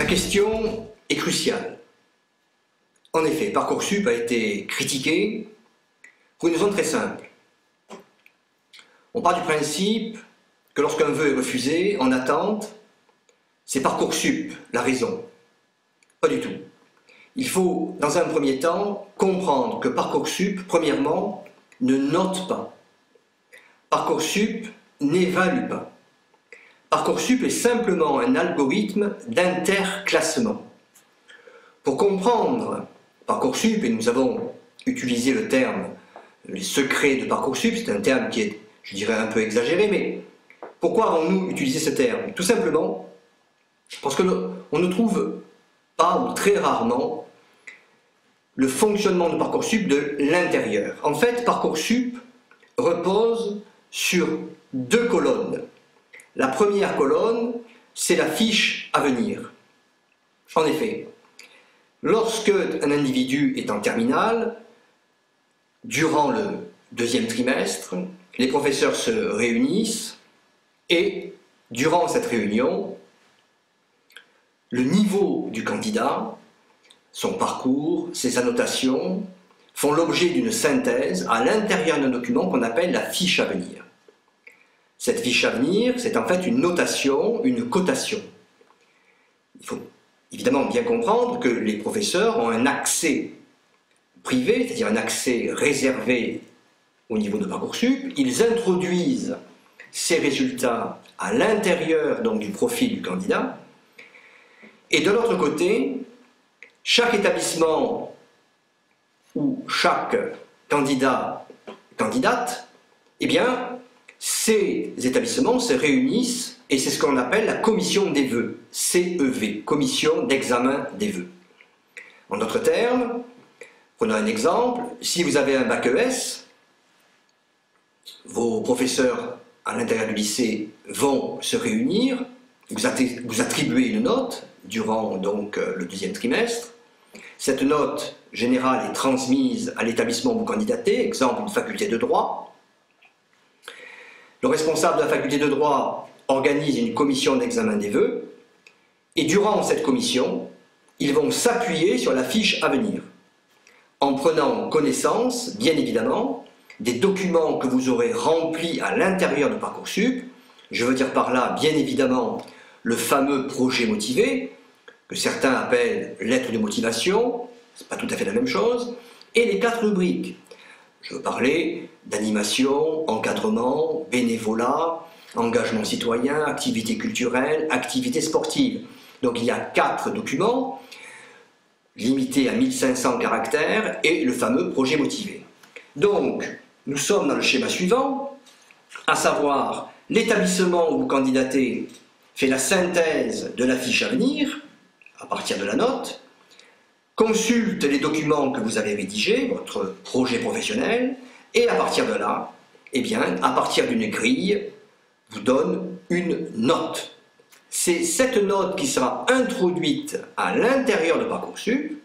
question est cruciale. En effet, Parcoursup a été critiqué pour une raison très simple. On part du principe que lorsqu'un vœu est refusé, en attente, c'est Parcoursup la raison. Pas du tout. Il faut, dans un premier temps, comprendre que Parcoursup, premièrement, ne note pas. Parcoursup n'évalue pas. Parcoursup est simplement un algorithme d'interclassement. Pour comprendre Parcoursup, et nous avons utilisé le terme « les secrets de Parcoursup », c'est un terme qui est, je dirais, un peu exagéré, mais pourquoi avons-nous utilisé ce terme? Tout simplement parce qu'on ne trouve pas, ou très rarement, le fonctionnement de Parcoursup de l'intérieur. En fait, Parcoursup repose sur deux colonnes. La première colonne, c'est la fiche à venir. En effet, lorsque un individu est en terminale, durant le deuxième trimestre, les professeurs se réunissent et, durant cette réunion, le niveau du candidat, son parcours, ses annotations, font l'objet d'une synthèse à l'intérieur d'un document qu'on appelle la fiche à venir. Cette fiche à venir, c'est en fait une notation, une cotation. Il faut évidemment bien comprendre que les professeurs ont un accès privé, c'est-à-dire un accès réservé au niveau de Parcoursup. Ils introduisent ces résultats à l'intérieur donc du profil du candidat. Et de l'autre côté, chaque établissement ou chaque candidat, candidate, eh bien, ces établissements se réunissent et c'est ce qu'on appelle la commission des vœux, CEV, commission d'examen des vœux. En d'autres termes, prenons un exemple, si vous avez un bac ES, vos professeurs à l'intérieur du lycée vont se réunir, vous attribuez une note durant donc le deuxième trimestre. Cette note générale est transmise à l'établissement où vous candidatez, exemple une faculté de droit. Le responsable de la faculté de droit organise une commission d'examen des vœux et durant cette commission, ils vont s'appuyer sur la fiche à venir en prenant connaissance, bien évidemment, des documents que vous aurez remplis à l'intérieur de Parcoursup. Je veux dire par là, bien évidemment, le fameux projet motivé, que certains appellent lettre de motivation, c'est pas tout à fait la même chose, et les 4 rubriques. Je veux parler d'animation, encadrement, bénévolat, engagement citoyen, activité culturelle, activité sportive. Donc il y a 4 documents, limités à 1500 caractères, et le fameux projet motivé. Donc, nous sommes dans le schéma suivant, à savoir l'établissement où vous candidatez fait la synthèse de la fiche à venir, à partir de la note, consulte les documents que vous avez rédigés, votre projet professionnel, et à partir de là, eh bien, à partir d'une grille, vous donne une note. C'est cette note qui sera introduite à l'intérieur de Parcoursup,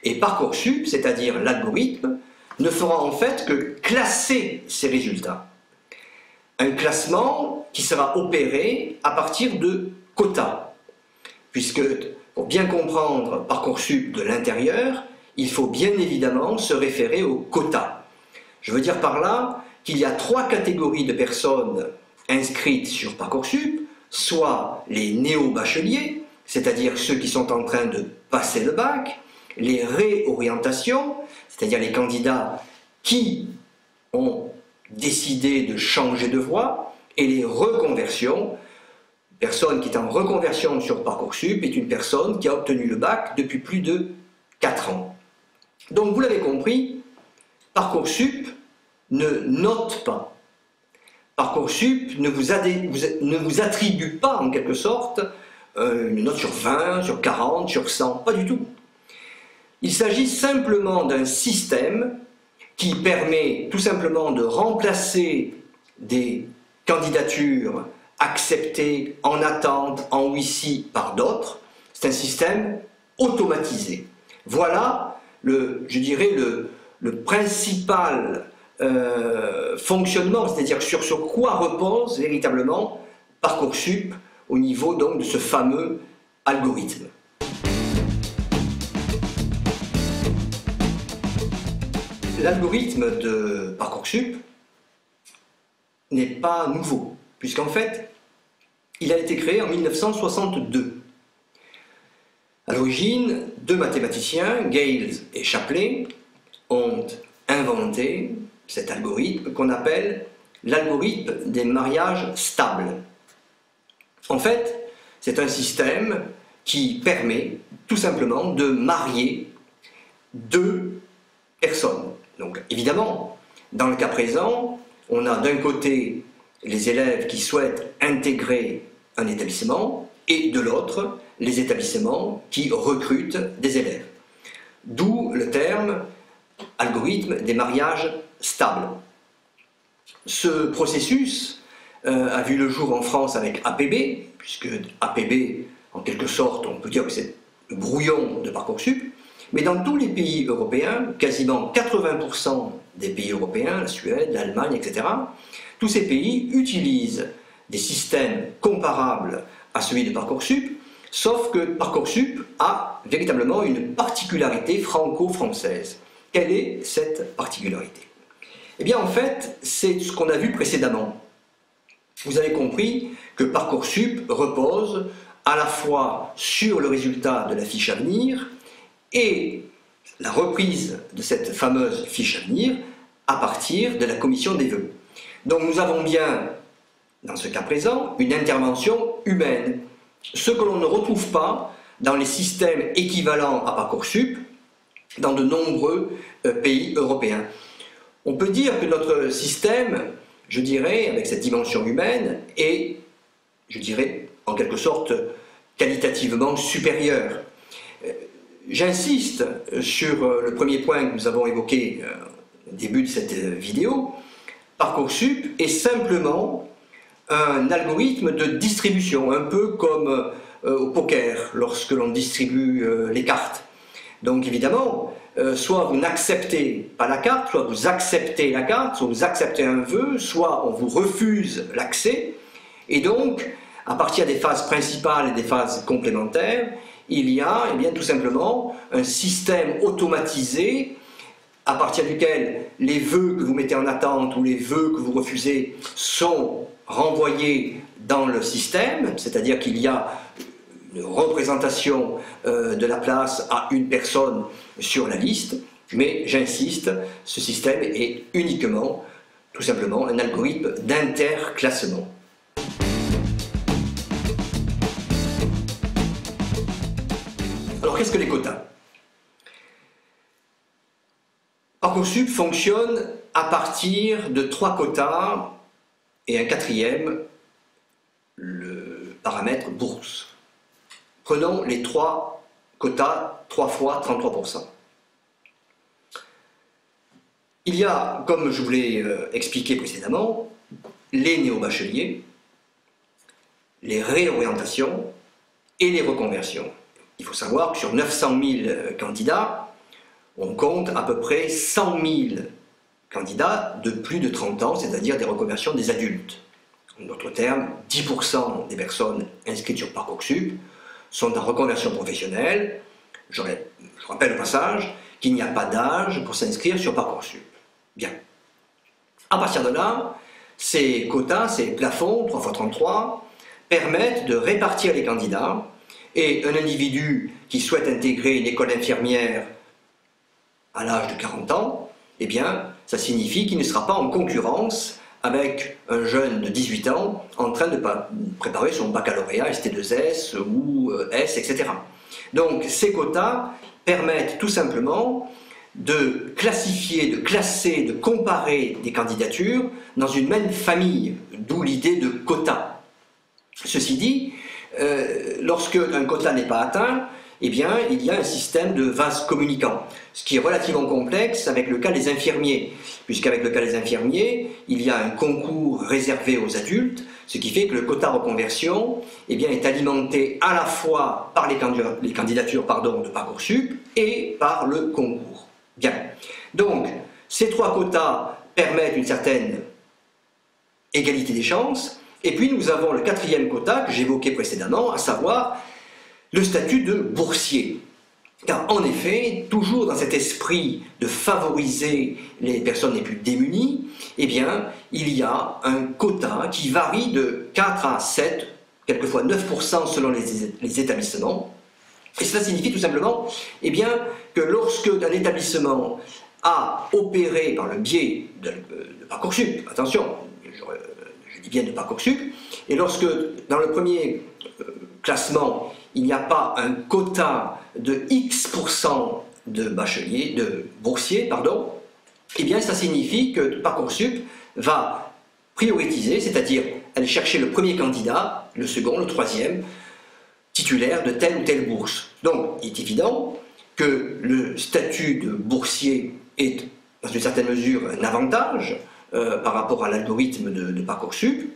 et Parcoursup, c'est-à-dire l'algorithme, ne fera en fait que classer ces résultats. Un classement qui sera opéré à partir de quotas, puisque pour bien comprendre Parcoursup de l'intérieur, il faut bien évidemment se référer aux quotas. Je veux dire par là qu'il y a 3 catégories de personnes inscrites sur Parcoursup, soit les néo-bacheliers, c'est-à-dire ceux qui sont en train de passer le bac, les réorientations, c'est-à-dire les candidats qui ont décidé de changer de voie, et les reconversions. Une personne qui est en reconversion sur Parcoursup est une personne qui a obtenu le bac depuis plus de 4 ans. Donc vous l'avez compris, Parcoursup ne note pas. Parcoursup ne vous attribue pas en quelque sorte une note sur 20, sur 40, sur 100, pas du tout. Il s'agit simplement d'un système qui permet tout simplement de remplacer des candidatures acceptées en attente, en oui-si par d'autres. C'est un système automatisé. Voilà, je dirais, le principal fonctionnement, c'est-à-dire sur quoi repose véritablement Parcoursup au niveau donc de ce fameux algorithme. L'algorithme de Parcoursup n'est pas nouveau, puisqu'en fait, il a été créé en 1962. À l'origine, deux mathématiciens, Gales et Shapley, ont inventé cet algorithme qu'on appelle l'algorithme des mariages stables. En fait, c'est un système qui permet tout simplement de marier deux personnes. Donc évidemment, dans le cas présent, on a d'un côté les élèves qui souhaitent intégrer un établissement et de l'autre, les établissements qui recrutent des élèves. D'où le terme algorithme des mariages stables. Ce processus a vu le jour en France avec APB, puisque APB, en quelque sorte, on peut dire que c'est le brouillon de Parcoursup, mais dans tous les pays européens, quasiment 80% des pays européens, la Suède, l'Allemagne, etc., tous ces pays utilisent des systèmes comparables à celui de Parcoursup, sauf que Parcoursup a véritablement une particularité franco-française. Quelle est cette particularité? Eh bien, en fait, c'est ce qu'on a vu précédemment. Vous avez compris que Parcoursup repose à la fois sur le résultat de la fiche à venir et la reprise de cette fameuse fiche à venir à partir de la commission des vœux. Donc nous avons bien, dans ce cas présent, une intervention humaine, ce que l'on ne retrouve pas dans les systèmes équivalents à Parcoursup dans de nombreux pays européens. On peut dire que notre système, je dirais, avec cette dimension humaine, est, je dirais, en quelque sorte, qualitativement supérieur. J'insiste sur le premier point que nous avons évoqué au début de cette vidéo. Parcoursup est simplement un algorithme de distribution, un peu comme au poker, lorsque l'on distribue les cartes. Donc évidemment, soit vous n'acceptez pas la carte, soit vous acceptez la carte, soit vous acceptez un vœu, soit on vous refuse l'accès. Et donc, à partir des phases principales et des phases complémentaires, il y a eh bien, tout simplement un système automatisé à partir duquel les vœux que vous mettez en attente ou les vœux que vous refusez sont renvoyés dans le système, c'est-à-dire qu'il y a une représentation de la place à une personne sur la liste, mais j'insiste, ce système est uniquement, tout simplement, un algorithme d'interclassement. Alors qu'est-ce que les quotas? Parcoursup fonctionne à partir de 3 quotas et un quatrième, le paramètre bourse. Prenons les 3 quotas, 3 fois 33%. Il y a, comme je vous l'ai expliqué précédemment, les néo-bacheliers, les réorientations et les reconversions. Il faut savoir que sur 900 000 candidats, on compte à peu près 100 000 candidats de plus de 30 ans, c'est-à-dire des reconversions des adultes. En d'autres termes, 10% des personnes inscrites sur Parcoursup sont en reconversion professionnelle. Je rappelle au passage qu'il n'y a pas d'âge pour s'inscrire sur Parcoursup. Bien. À partir de là, ces quotas, ces plafonds, 3 fois 33, permettent de répartir les candidats et un individu qui souhaite intégrer une école infirmière à l'âge de 40 ans, eh bien, ça signifie qu'il ne sera pas en concurrence avec un jeune de 18 ans en train de préparer son baccalauréat ST2S ou S, etc. Donc ces quotas permettent tout simplement de classifier, de classer, de comparer des candidatures dans une même famille, d'où l'idée de quota. Ceci dit, lorsque un quota n'est pas atteint, eh bien, il y a un système de vases communicants, ce qui est relativement complexe avec le cas des infirmiers, puisqu'avec le cas des infirmiers, il y a un concours réservé aux adultes, ce qui fait que le quota reconversion eh bien, est alimenté à la fois par les candidatures de Parcoursup et par le concours. Bien. Donc, ces 3 quotas permettent une certaine égalité des chances, et puis nous avons le 4e quota que j'évoquais précédemment, à savoir le statut de boursier. Car en effet, toujours dans cet esprit de favoriser les personnes les plus démunies, eh bien, il y a un quota qui varie de 4 à 7, quelquefois 9% selon les établissements. Et cela signifie tout simplement eh bien, que lorsque un établissement a opéré par le biais de Parcoursup, attention, je dis bien de Parcoursup, et lorsque dans le premier classement, il n'y a pas un quota de X% de bacheliers, de boursiers, pardon, eh bien ça signifie que Parcoursup va prioriser, c'est-à-dire aller chercher le premier candidat, le second, le troisième, titulaire de telle ou telle bourse. Donc il est évident que le statut de boursier est, dans une certaine mesure, un avantage par rapport à l'algorithme de Parcoursup.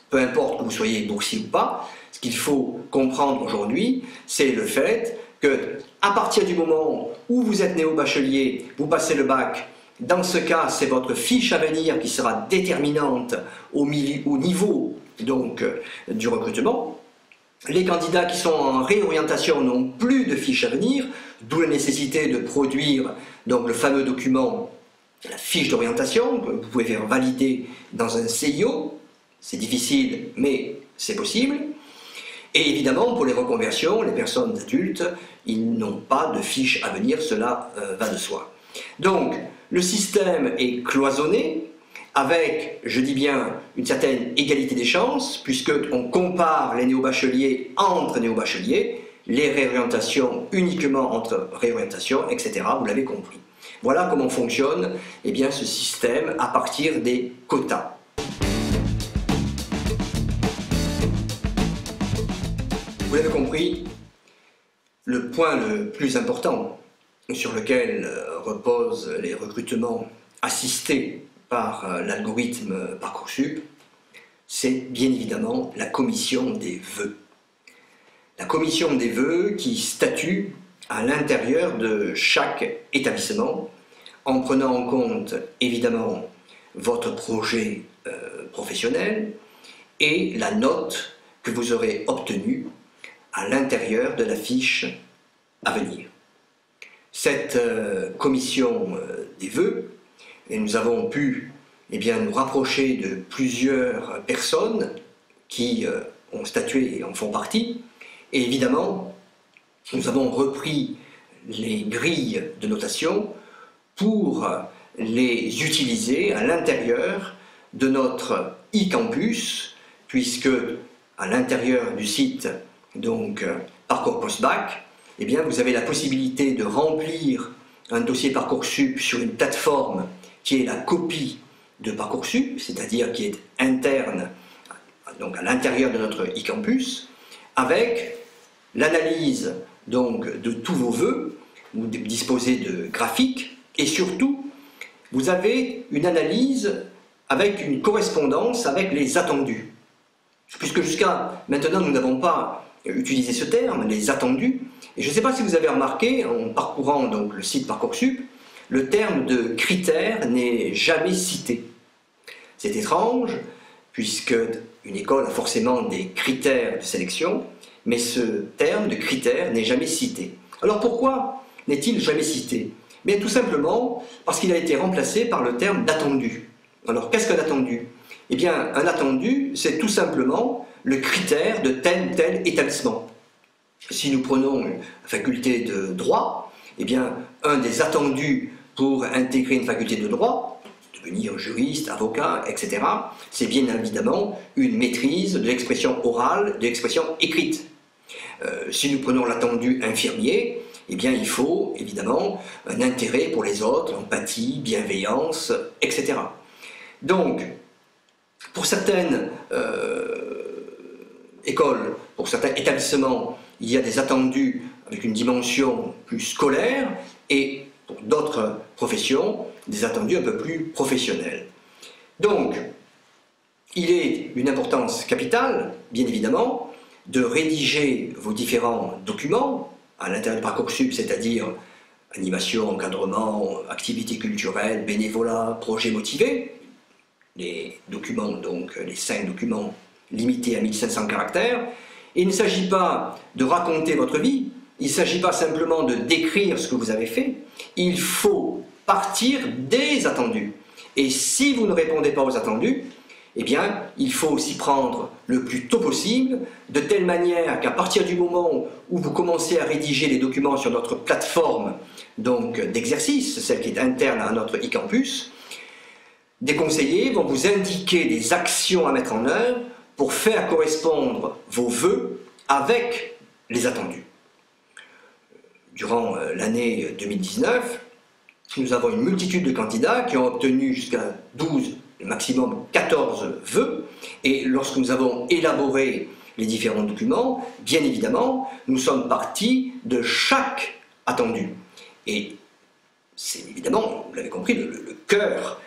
Peu importe que vous soyez boursier ou pas, ce qu'il faut comprendre aujourd'hui, c'est le fait que, à partir du moment où vous êtes néo-bachelier, vous passez le bac, dans ce cas, c'est votre fiche à venir qui sera déterminante au niveau donc, du recrutement. Les candidats qui sont en réorientation n'ont plus de fiche à venir, d'où la nécessité de produire donc, le fameux document, la fiche d'orientation, que vous pouvez faire valider dans un CIO. C'est difficile, mais c'est possible. Et évidemment, pour les reconversions, les personnes adultes, ils n'ont pas de fiche à venir, cela va de soi. Donc, le système est cloisonné, avec, je dis bien, une certaine égalité des chances, puisqu'on compare les néo-bacheliers entre néo-bacheliers, les réorientations uniquement entre réorientations, etc. Vous l'avez compris. Voilà comment fonctionne eh bien, ce système à partir des quotas. Vous l'avez compris, le point le plus important sur lequel reposent les recrutements assistés par l'algorithme Parcoursup, c'est bien évidemment la commission des vœux. La commission des vœux qui statue à l'intérieur de chaque établissement en prenant en compte évidemment votre projet professionnel et la note que vous aurez obtenue à l'intérieur de la fiche à venir. Cette commission des vœux, et nous avons pu eh bien, nous rapprocher de plusieurs personnes qui ont statué et en font partie, et évidemment, nous avons repris les grilles de notation pour les utiliser à l'intérieur de notre e-campus, puisque à l'intérieur du site donc Parcours Post-Bac, eh bien, vous avez la possibilité de remplir un dossier Parcoursup sur une plateforme qui est la copie de Parcoursup, c'est-à-dire qui est interne, donc à l'intérieur de notre e-campus, avec l'analyse donc de tous vos vœux, vous disposez de graphiques, et surtout, vous avez une analyse avec une correspondance avec les attendus. Puisque jusqu'à maintenant, nous n'avons pas utilisé ce terme, les attendus, et je ne sais pas si vous avez remarqué, en parcourant donc le site Parcoursup, le terme de critères n'est jamais cité. C'est étrange, puisque une école a forcément des critères de sélection, mais ce terme de critères n'est jamais cité. Alors pourquoi n'est-il jamais cité? Bien tout simplement parce qu'il a été remplacé par le terme d'attendu. Alors qu'est-ce qu'un attendu? Eh bien un attendu, c'est tout simplement le critère de tel ou tel établissement. Si nous prenons la faculté de droit, eh bien un des attendus pour intégrer une faculté de droit, devenir juriste, avocat, etc., c'est bien évidemment une maîtrise de l'expression orale, de l'expression écrite. Si nous prenons l'attendu infirmier, eh bien il faut évidemment un intérêt pour les autres, empathie, bienveillance, etc. Donc, pour certaines écoles, pour certains établissements, il y a des attendus avec une dimension plus scolaire et pour d'autres professions, des attendus un peu plus professionnels. Donc, il est d'une importance capitale, bien évidemment, de rédiger vos différents documents à l'intérieur de Parcoursup, c'est-à-dire animation, encadrement, activités culturelles, bénévolat, projets motivés, les documents, donc les 5 documents limités à 1500 caractères. Et il ne s'agit pas de raconter votre vie, il ne s'agit pas simplement de décrire ce que vous avez fait, il faut partir des attendus. Et si vous ne répondez pas aux attendus, eh bien, il faut s'y prendre le plus tôt possible, de telle manière qu'à partir du moment où vous commencez à rédiger les documents sur notre plateforme d'exercice, celle qui est interne à notre e-campus, des conseillers vont vous indiquer des actions à mettre en œuvre pour faire correspondre vos vœux avec les attendus. Durant l'année 2019, nous avons une multitude de candidats qui ont obtenu jusqu'à 12, maximum 14 vœux, et lorsque nous avons élaboré les différents documents, bien évidemment, nous sommes partis de chaque attendu. Et c'est évidemment, vous l'avez compris, le cœur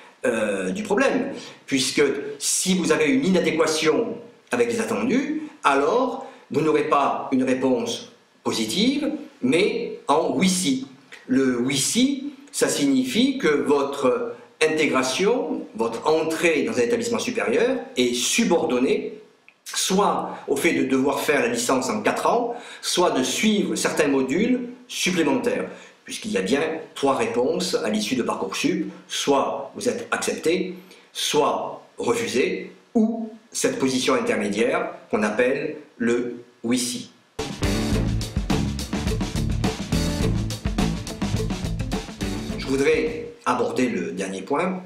du problème, puisque si vous avez une inadéquation avec les attendus, alors vous n'aurez pas une réponse positive, mais en oui-si. Le oui-si, ça signifie que votre intégration, votre entrée dans un établissement supérieur est subordonnée soit au fait de devoir faire la licence en 4 ans, soit de suivre certains modules supplémentaires, puisqu'il y a bien 3 réponses à l'issue de Parcoursup, soit vous êtes accepté, soit refusé, ou cette position intermédiaire qu'on appelle le oui-si. Je voudrais aborder le dernier point,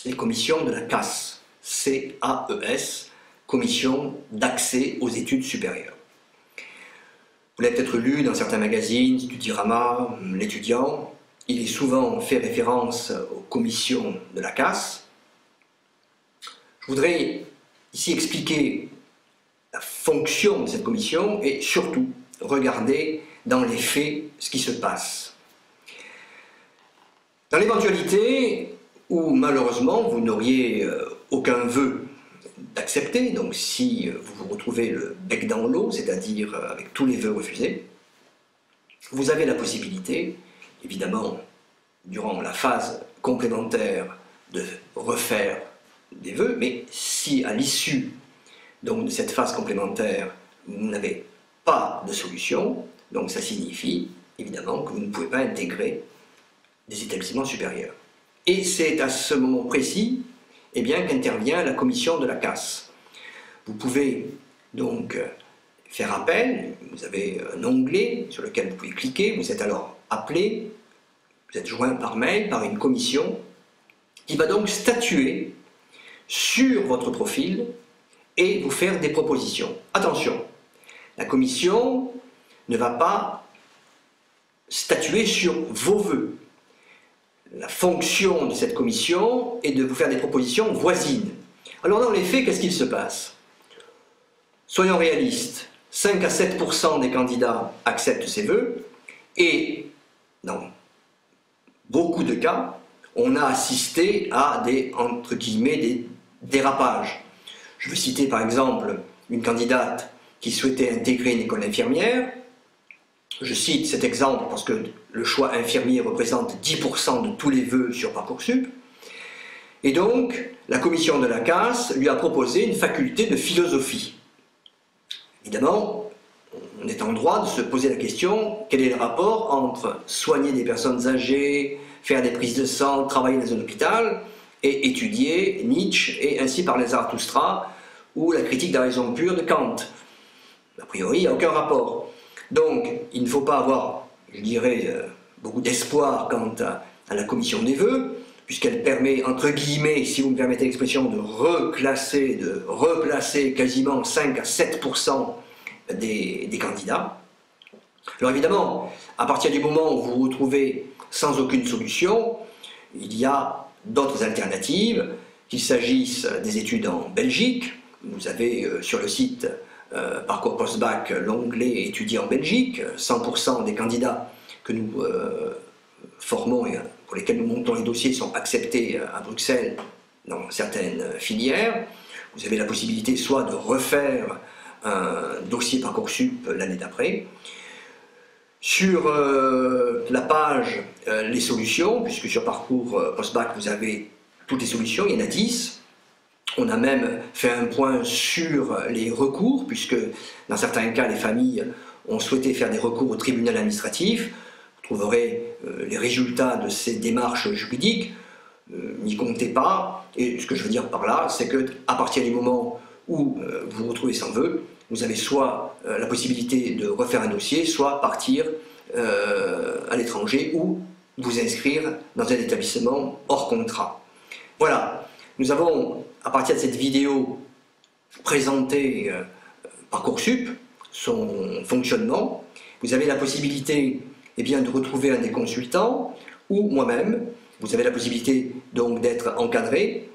les commissions de la CAS, C-A-E-S, Commission d'accès aux études supérieures. Vous l'avez peut-être lu dans certains magazines, Studirama, L'Étudiant, il est souvent fait référence aux commissions de la CAS. Je voudrais ici expliquer la fonction de cette commission et surtout regarder dans les faits ce qui se passe. Dans l'éventualité où malheureusement vous n'auriez aucun vœu d'accepter, donc si vous vous retrouvez le bec dans l'eau, c'est-à-dire avec tous les vœux refusés, vous avez la possibilité, évidemment, durant la phase complémentaire, de refaire des vœux, mais si à l'issue de cette phase complémentaire, vous n'avez pas de solution, donc ça signifie évidemment que vous ne pouvez pas intégrer des établissements supérieurs. Et c'est à ce moment précis qu'intervient la commission de la CAS. Vous pouvez donc faire appel, vous avez un onglet sur lequel vous pouvez cliquer, vous êtes alors appelé, vous êtes joint par mail par une commission qui va donc statuer sur votre profil et vous faire des propositions. Attention, la commission ne va pas statuer sur vos vœux. La fonction de cette commission est de vous faire des propositions voisines. Alors dans les faits, qu'est-ce qu'il se passe? Soyons réalistes, 5 à 7% des candidats acceptent ces vœux et dans beaucoup de cas, on a assisté à des, entre guillemets, des dérapages. Je veux citer par exemple une candidate qui souhaitait intégrer une école infirmière. Je cite cet exemple parce que le choix infirmier représente 10% de tous les vœux sur Parcoursup. Et donc, la commission de la CAS lui a proposé une faculté de philosophie. Évidemment, on est en droit de se poser la question, quel est le rapport entre soigner des personnes âgées, faire des prises de sang, travailler dans un hôpital, et étudier Nietzsche et ainsi par les Zarathustra ou la critique de la raison pure de Kant. A priori, il n'y a aucun rapport. Donc, il ne faut pas avoir, je dirais, beaucoup d'espoir quant à la commission des vœux, puisqu'elle permet, entre guillemets, si vous me permettez l'expression, de replacer quasiment 5 à 7% des candidats. Alors évidemment, à partir du moment où vous vous retrouvez sans aucune solution, il y a d'autres alternatives, qu'il s'agisse des études en Belgique. Vous avez sur le site Parcours Post-Bac l'onglet Étudier en Belgique. 100% des candidats que nous formons et pour lesquels nous montons les dossiers sont acceptés à Bruxelles dans certaines filières. Vous avez la possibilité soit de refaire un dossier Parcoursup l'année d'après. Sur la page les solutions, puisque sur Parcours Post-Bac vous avez toutes les solutions, il y en a 10. On a même fait un point sur les recours, puisque dans certains cas les familles ont souhaité faire des recours au tribunal administratif. Vous trouverez les résultats de ces démarches juridiques. N'y comptez pas. Et ce que je veux dire par là, c'est qu'à partir du moment où vous vous retrouvez sans vœu, vous avez soit la possibilité de refaire un dossier, soit partir à l'étranger ou vous inscrire dans un établissement hors contrat. Voilà, nous avons, à partir de cette vidéo, présenté Parcoursup, son fonctionnement. Vous avez la possibilité de retrouver un des consultants ou moi-même. Vous avez la possibilité donc d'être encadré,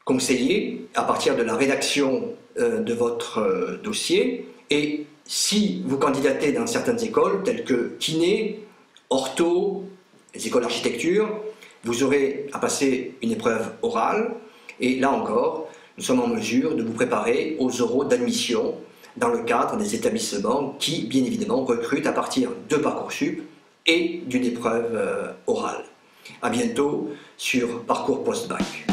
conseillé à partir de la rédaction de votre dossier. Et si vous candidatez dans certaines écoles telles que kiné, ortho, les écoles d'architecture, vous aurez à passer une épreuve orale. Et là encore, nous sommes en mesure de vous préparer aux oraux d'admission dans le cadre des établissements qui, bien évidemment, recrutent à partir de Parcoursup et d'une épreuve orale. À bientôt sur Parcours Post-Bac.